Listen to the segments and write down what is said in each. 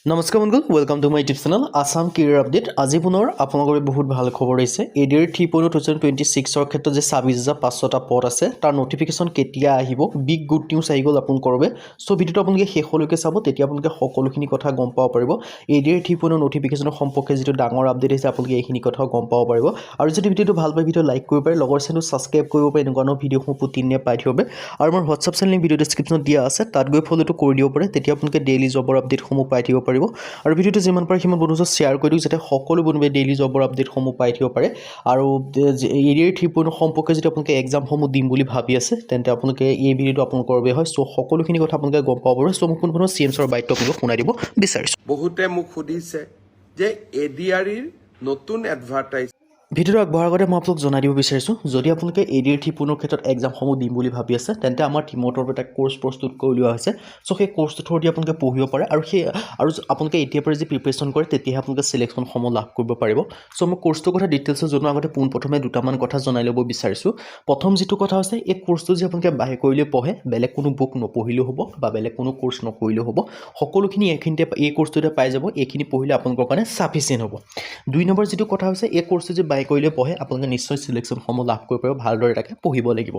নমস্কাৰ বন্ধু welcome to my YouTube channel Assam career update আজি পুনৰ আপোনালোকৰ বহুত ভাল খবৰ আহিছে এডিআৰ 3.2026 ক্ষেত্ৰত যে 26500টা পদ আছে তাৰ নটিফিকেশন কেতিয়া আহিব বিগ গুড নিউজ আহি গ'ল আপোনালোকৰ বাবে সো ভিডিওটো আপোনালোকে শেষলৈকে চাব তেতিয়া আপোনালোকে সকলোখিনি কথা গম পাব পাৰিব এডিআৰ 3.0 নটিফিকেশনৰ সম্পৰ্কে যেটো ডাঙৰ আপডেট আছে আপোনালোকে এইখিনি কথা গম পাব পাৰিব আৰু যদি ভিডিওটো ভাল পায় ভিডিও লাইক কৰিব পাৰে লগৰ চেনেলটো সাবস্ক্ৰাইব কৰিব পাৰে এনেকুৱা ভিডিওসমূহ প্ৰতিদিনে পাই থাকিব আৰু মোৰ হোৱাটছআপ চেনেল ভিডিও ডেসক্ৰিপচনত দিয়া আছে তাত গৈ ফলোটো কৰি দিব পাৰে তেতিয়া আপোনালোকে ডেইলি জবৰ আপডেটসমূহ পাই থাকিব পাৰিব আৰু ভিডিওটো যিমান পাৰে সিমান বন্ধুক শ্বেয়াৰ কৰি দিও যাতে সকলো বন্ধুৱে ডেইলি জবৰ আপডেটসমূহ পাই থাকিব পাৰে আৰু এডিআৰ 3.0 সম্পৰ্কে যদি আপোনালোকে এক্সামসমূহ দিম বুলি ভাবি আছে তেন্তে আপোনালোকে এই ভিডিওটো আপোনালোকৰ বাবে হয় সো সকলোখিনি কথা আপোনালোকে গম পাব পাৰে সো মোক কোনো চিএমছৰ বাইটটো আপোনালোকে শুনাই দিব বিচাৰিছো বহুতে মোক সুধিছে যে এডিআৰিৰ নতুন এডভাৰটাইজ ভিডিওটো আগবঢ়াৰ আগতে মই আপোনাক জনাই দিব বিচাৰিছো যদি আপোনালোকে এডিআৰ 3.0 ক্ষেত্ৰত এক্সামসমূহ দিম বুলি ভাবি আছে তেন্তে আমাৰ টিমৰ তৰফৰ এটা কোৰ্স প্ৰস্তুত কৰি লোৱা হৈছে সো সেই কোৰ্সটো থ্ৰুদি আপোনালোকে পঢ়িব পাৰে আৰু আপোনালোকে এতিয়া পৰা যে প্ৰিপাৰেচন কৰে তেতিয়া আপোনালোকে সিলেকশন সমূহ লাভ কৰিব পাৰিব সো মই কোৰ্সটোৰ কথা ডিটেইলছ জনোৱাৰ আগতে পোনপ্ৰথমে দুটামান কথা জনাই ল'ব বিচাৰিছো প্ৰথম যেটো কথা হৈছে এই কোৰ্সটো যে আপোনালোকে বাই কৰিলে পঢ়ে বেলেগ কোনো বুক নপঢ়িলেও হ'ব বা বেলেগ কোনো কোৰ্স নকৰিলেও হ'ব সকলোখিনি এইখিনিতে এই কোৰ্সটোতে পাই যাব এইখিনি পঢ়িলে আপোনালোকৰ কাৰণে সাফিচিয়েন্ট হ'ব দুই নম্বৰ যেটো কথা হৈছে এই কোৰ্সটো যে বাই কৰিলে পঢ়ে আপোনালোকে নিশ্চয় সিলেকশন সমূহ লাভ কৰিব পাৰিব ভালদৰে তাকে পঢ়িব লাগিব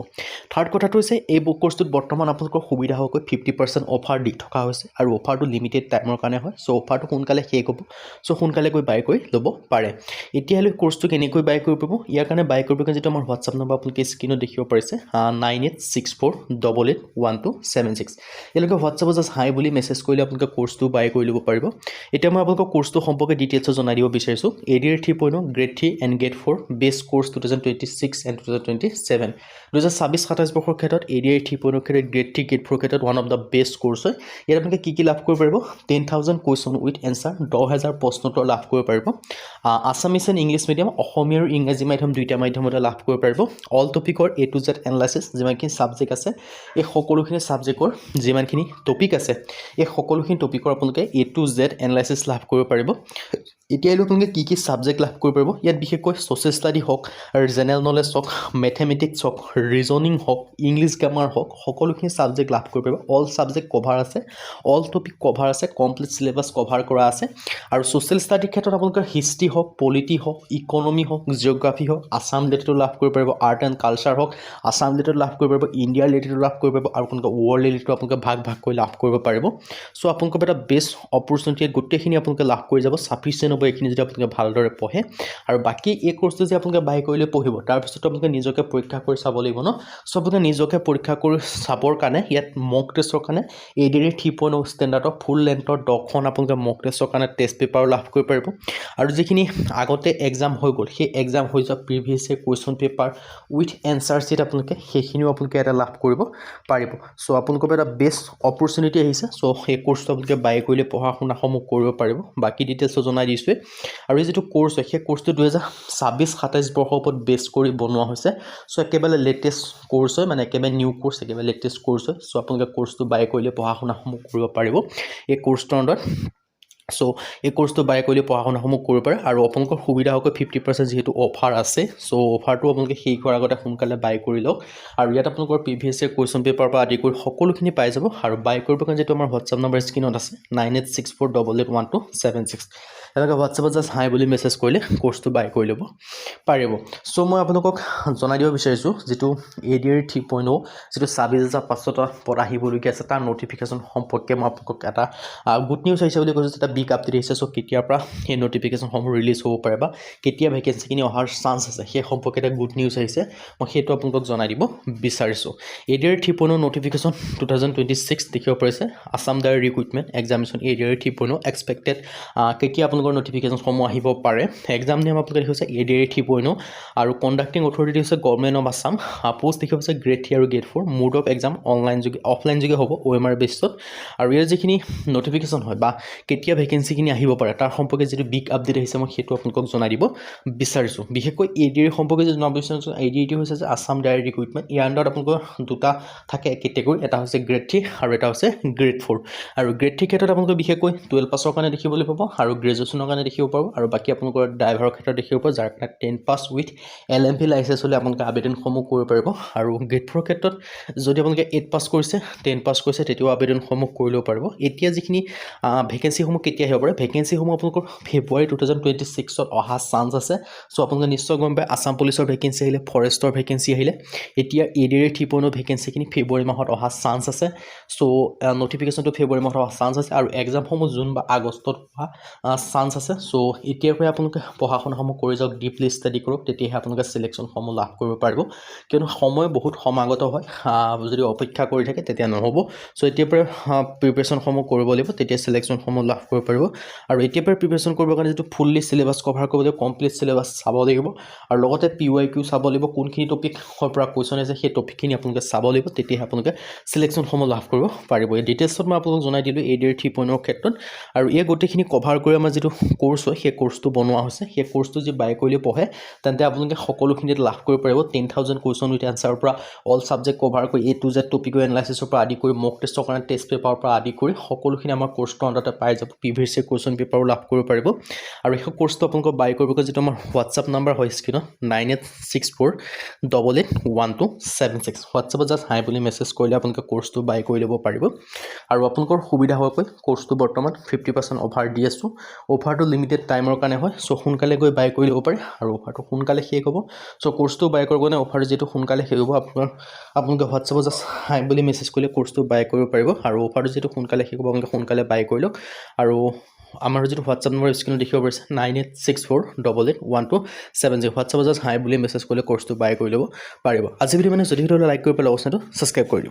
থাৰ্ড কথাটো হৈছে এই বুক কোৰ্সটোত বৰ্তমান আপোনালোকৰ সুবিধা হ'ব 50% অফাৰ দি থকা হৈছে আৰু অফাৰটো লিমিটেড টাইমৰ কাৰণে হয় সো অফাৰটো সোনকালে শেষ হ'ব সো সোনকালে গৈ বাই কৰি ল'ব পাৰে এতিয়ালৈ কোৰ্সটো কেনেকৈ বাই কৰিব পাৰিব ইয়াৰ কাৰণে বাই কৰিব কাৰণে যেটো আমাৰ হোৱাটছআপ নম্বৰ আপোনালোকে স্ক্ৰিনত দেখিব পাৰিছে 9864881276 ইয়ালৈকে হোৱাটছআপত জাস্ট হাই বুলি মেছেজ কৰিলে আপোনালোকে কোৰ্সটো বাই কৰি ল'ব পাৰিব এতিয়া মই আপোনালোকক কোৰ্সটো সম্পৰ্কে ডিটেইলছ জনাই দিব বিচাৰিছো ADR 3.0 grade 3 and grade 4 base course 2026 and 2027 2026-27 বৰ্ষৰ ক্ষেত্ৰত এডিআৰ 3.0 ক্ষেত্ৰত গ্ৰেড 3 গ্ৰেড 4 ক্ষেত্ৰত one of the best course হয় ইয়াত আপোনালোকে কি লাভ কৰিব পাৰিব 10000 কুৱেশ্যন উইথ এনসাৰ 10000 প্ৰশ্নোত্তৰ লাভ কৰিব পাৰিব আসামিজ এণ্ড ইংলিছ মিডিয়াম অসমীয়া আৰু ইংৰাজী মাধ্যম দুইটা মাধ্যমতে লাভ কৰিব পাৰিব অল টপিকৰ A to Z এনালাইসিস যিমানখিনি সাবজেক্ট আছে এই সকলোখিনি সাবজেক্টৰ যিমানখিনি টপিক আছে এই সকলোখিনি টপিকৰ আপোনালোকে A to Z এনালাইসিস লাভ কৰিব পাৰিব এতিয়া আপোনালোকে কি সাবজেক্ট লাভ কৰিব পাৰিব ইয়াত বিশেষকৈ সোশ্যাল ষ্টাডি হওক জেনাৰেল নলেজ হওক ম্যাথমেটিক্স হওক ৰিজনিং হওক ইংলিছ গ্ৰামাৰ হওক সকলোখিনি সাবজেক্ট লাভ কৰিব পাৰিব অল সাবজেক্ট কভাৰ আছে অল টপিক কভাৰ আছে কমপ্লিট সিলেবাস কভাৰ কৰা আছে আৰু সোশ্যাল ষ্টাডি ক্ষেত্ৰত আপোনালোকৰ হিষ্ট্ৰি হওক পলিটি হওক ইকনমি হওক জিওগ্ৰাফি হওক আসাম ৰিলেটেড লাভ কৰিব পাৰিব আৰ্ট এণ্ড কালচাৰ হওক আসাম ৰিলেটেড লাভ কৰিব পাৰিব ইণ্ডিয়া ৰিলেটেড লাভ কৰিব পাৰিব আৰু আপোনালোকে ৱৰ্ল্ড ৰিলেটেড আপোনালোকে ভাগ কৰি লাভ কৰিব পাৰিব সো আপোনালোকৰ এটা বেষ্ট অপৰচুনিটি গোটেইখিনি আপোনালোকে লাভ কৰি যাব সাফিচিয়েন্ট হ'ব এইখিনি যদি আপোনালোকে ভালদৰে পঢ়ে আৰু বাকি এই কোৰ্সটো যে আপোনালোকে বাই কৰিলে পঢ়িব তাৰ পিছত আপোনালোকে নিজকে পৰীক্ষা কৰি চাব লাগিব ন সো আপোনালোকে নিজকে পৰীক্ষা কৰি চাবৰ কাৰণে ইয়াত মক টেষ্টৰ কাৰণে এডিআৰ 3.0 ষ্টেণ্ডাৰ্ডৰ ফুল লেন্থৰ 10খন আপোনালোকে মক টেষ্টৰ কাৰণে টেষ্ট পেপাৰ লাভ কৰিব পাৰিব আৰু যিখিনি আগতে এক্সাম হৈ গ'ল সেই এক্সাম হৈ যোৱা previous question paper with answer sheet আপোনালোকে সেইখিনিও আপোনালোকে এটা লাভ কৰিব পাৰিব সো আপোনালোকৰ এটা বেষ্ট অপৰচুনিটি আহিছে সো এই কোৰ্সটো আপোনালোকে বাই কৰিলে পঢ়া শুনাসমূহ কৰিব পাৰিব বাকি ডিটেইলছ জনাই দিছোঁ আৰু এই যেটো কোৰ্স হয় সেই কোৰ্সটো 2026-27 বৰ্ষৰ ওপৰত বেছ কৰি বনোৱা হৈছে সো একেবাৰে লেটেষ্ট কোৰ্স হয় মানে একেবাৰে নিউ কোৰ্স একেবাৰে লেটেষ্ট কোৰ্স হয় সো আপোনালোকে কোৰ্সটো বাই কৰিলে পঢ়া শুনাসমূহ কৰিব পাৰিব এই কোৰ্সটোৰ আণ্ডাৰত সো এই কোৰ্সটো বাই কৰিলে পঢ়া শুনাসমূহ কৰিব পাৰে আৰু আপোনালোকৰ সুবিধা হ'ব 50% যেহেতু অফাৰ আছে সো অফাৰটো আপোনালোকে শেষ হোৱাৰ আগতে সোনকালে বাই কৰি লওক আৰু ইয়াত আপোনালোকৰ প্ৰিভিয়াছ কুৱেশ্যন পেপাৰ পৰা আদি কৰি সকলোখিনি পাই যাব আৰু বাই কৰিবৰ কাৰণে যেটো আমাৰ হোৱাটছআপ নম্বৰ স্ক্ৰিনত আছে 9864881276 এনেকৈ হোৱাটছআপত জাস্ট হাই বুলি মেছেজ কৰিলে কোৰ্সটো বাই কৰি ল'ব পাৰিব সো মই আপোনালোকক জনাই দিব বিচাৰিছো যেটো এডিআৰ 3.0 যেটো 26500টা পদ আহিবলগীয়া আছে তাৰ নটিফিকেশন সম্পৰ্কে মই আপোনালোকক এটা গুড নিউজ আহিছে বুলি কৈছো এটা বিগ আপডেট আহিছে সো কেতিয়াৰ পৰা এই নটিফিকেশন সমূহ ৰিলিজ হ'ব পাৰে বা কেতিয়া ভ্যাকেন্সিখিনি অহাৰ চান্স আছে সেই সম্পৰ্কে এটা গুড নিউজ আহিছে মই সেইটো আপোনালোকক জনাই দিব বিচাৰিছো এডিআৰ 3.0 নটিফিকেশন 2026 দেখিব পাৰিছে Assam direct recruitment examination ADR 3.0 expected কেতিয়া আপোনালোকৰ নটিফিকেশন সমূহ আহিব পাৰে এক্সাম নেম আপোনালোকে দেখিছে এডিআৰ 3.0 আৰু কণ্ডাক্টিং অথৰিটি হৈছে গভৰ্ণমেণ্ট অফ আসাম পোষ্ট দেখিব পাৰিছে গ্ৰেড 3 আৰু grade 4 mode of exam online যোগে অফলাইন যোগে হ'ব OMR বেছত আৰু ইয়াৰ যিখিনি নটিফিকেশন হয় বা কেতিয়া ভ্যাকেন্সিখিনি আহিব পাৰে তাৰ সম্পৰ্কে যেটো বিগ আপডেট আহিছে মই সেইটো আপোনালোকক জনাই দিব বিচাৰিছো বিশেষকৈ এডিআৰ সম্পৰ্কে যে জনাব বিচাৰিছো এডিআৰ হৈছে যে আসাম ডাইৰেক্ট ৰিক্ৰুটমেন্ট ইয়াৰ আণ্ডাৰত আপোনালোকৰ দুটা থাকে কেটেগৰী এটা হৈছে গ্ৰেড 3 আৰু এটা হৈছে গ্ৰেড 4 আৰু গ্ৰেড 3 ক্ষেত্ৰত আপোনালোকে বিশেষকৈ 12 পাছৰ কাৰণে দেখিবলৈ পাব আৰু গ্ৰেজুৱেশ্যনৰ কাৰণে দেখিব পাব আৰু বাকি আপোনালোকৰ ড্ৰাইভাৰৰ ক্ষেত্ৰত দেখিব পাব যাৰ কাৰণে 10 পাছ উইথ LMP লাইসেন্স হলে আপোনালোকে আবেদনসমূহ কৰিব পাৰিব আৰু গ্ৰেড 4 ক্ষেত্ৰত যদি আপোনালোকে 8 পাছ কৰিছে 10 পাছ কৰিছে তেতিয়াও আবেদনসমূহ কৰিব পাৰিব এতিয়া যিখিনি ভ্যাকেন্সিসমূহ কেতিয়া আহিব পাৰে ভেকেঞ্চিসমূহ আপোনালোকৰ ফেব্ৰুৱাৰী 2026ত অহা চান্স আছে চ' আপোনালোকে নিশ্চয় গম পায় আছাম পুলিচৰ ভেকেঞ্চি আহিলে ফৰেষ্টৰ ভেকেঞ্চি আহিলে এতিয়া ADR 3.0 ভেকেঞ্চিখিনি ফেব্ৰুৱাৰী মাহত অহা চান্স আছে চ' নটিফিকেশ্যনটো ফেব্ৰুৱাৰী মাহত অহা চান্স আছে আৰু এক্সামসমূহ জুন বা আগষ্টত হোৱা চান্স আছে চ' এতিয়াৰ পৰাই আপোনালোকে পঢ়া শুনাসমূহ কৰি যাওক ডিপলি ষ্টাডি কৰক তেতিয়াহে আপোনালোকে চিলেকশ্যনসমূহ লাভ কৰিব পাৰিব কিয়নো সময় বহুত সমাগত হয় যদি অপেক্ষা কৰি থাকে তেতিয়া নহ'ব চ' এতিয়াৰ পৰাই প্ৰিপেৰেশ্যনসমূহ কৰিব লাগিব তেতিয়া চিলেকশ্যনসমূহ লাভ কৰিব পাৰিব আৰু এতিয়াৰ পৰাই প্ৰিপেৰেশ্যন কৰিবৰ কাৰণে যিটো ফুল্লি চিলেবাছ কভাৰ কৰিব লাগিব কমপ্লিট চিলেবাছ চাব লাগিব আৰু লগতে PYQ চাব লাগিব কোনখিনি টপিকৰ পৰা কুৱেশ্যন আছে সেই টপিকখিনি আপোনালোকে চাব লাগিব তেতিয়াহে আপোনালোকে চিলেকশ্যনসমূহ লাভ কৰিব পাৰিব এই ডিটেইলছত মই আপোনালোকক জনাই দিলোঁ ADR 3.0 ক্ষেত্ৰত আৰু এই গোটেইখিনি কভাৰ কৰি আমাৰ যিটো কোৰ্চ হয় সেই কোৰ্চটো বনোৱা হৈছে সেই কোৰ্চটো যদি বাই কৰিলে পঢ়ে তেন্তে আপোনালোকে সকলোখিনিত লাভ কৰিব পাৰিব 10,000 কুৱেশ্যন উইথ এনচাৰৰ পৰা অল ছাবজেক্ট কভাৰ কৰি A to Z টপিকৰ এনালাইচিছৰ পৰা আদি কৰি মক টেষ্টৰ কাৰণে টেষ্ট পেপাৰৰ পৰা আদি কৰি সকলোখিনি আমাৰ কোৰ্চটো আণ্ডাৰতে পাই যাব PVC কুৱেশ্যন পেপাৰো লাভ কৰিব পাৰিব আৰু এই কোৰ্চটো আপোনালোকক বাই কৰিবগৈ যিটো আমাৰ হোৱাটছআপ নাম্বাৰ হয় স্ক্ৰীনত 9864881276 হোৱাটছআপত জাষ্ট হাই বুলি মেছেজ কৰিলে আপোনালোকে কোৰ্চটো বাই কৰি ল'ব পাৰিব আৰু আপোনালোকৰ সুবিধা হোৱাকৈ কোৰ্চটো বৰ্তমান 50% অফাৰ দি আছোঁ অফাৰটো লিমিটেড টাইমৰ কাৰণে হয় চ' সোনকালে গৈ বাই কৰি ল'ব পাৰে আৰু অফাৰটো সোনকালে শেষ হ'ব চ' কোৰ্চটো বাই কৰিব নে অফাৰ যিটো সোনকালে শেষ হ'ব আপোনালোকে হোৱাটছআপত জাষ্ট হাই বুলি মেছেজ কৰিলে কোৰ্চটো বাই কৰিব পাৰিব আৰু অফাৰটো যিটো সোনকালে শেষ হ'ব আপোনালোকে সোনকালে বাই কৰি লওক আৰু আমাৰ যিটো হোৱাটছআপ নম্বৰ স্ক্ৰীনত দেখিব পাৰিছে 9864881270 হোৱাটছআপত জাষ্ট হাই বুলি মেছেজ কৰিলে কোৰ্চটো বাই কৰি ল'ব পাৰিব আজি ভিডিঅ' মানে যদি ভিডিঅ'টো লাইক কৰি পেলাই অৱস্থাটো ছাবস্ক্ৰাইব কৰি দিব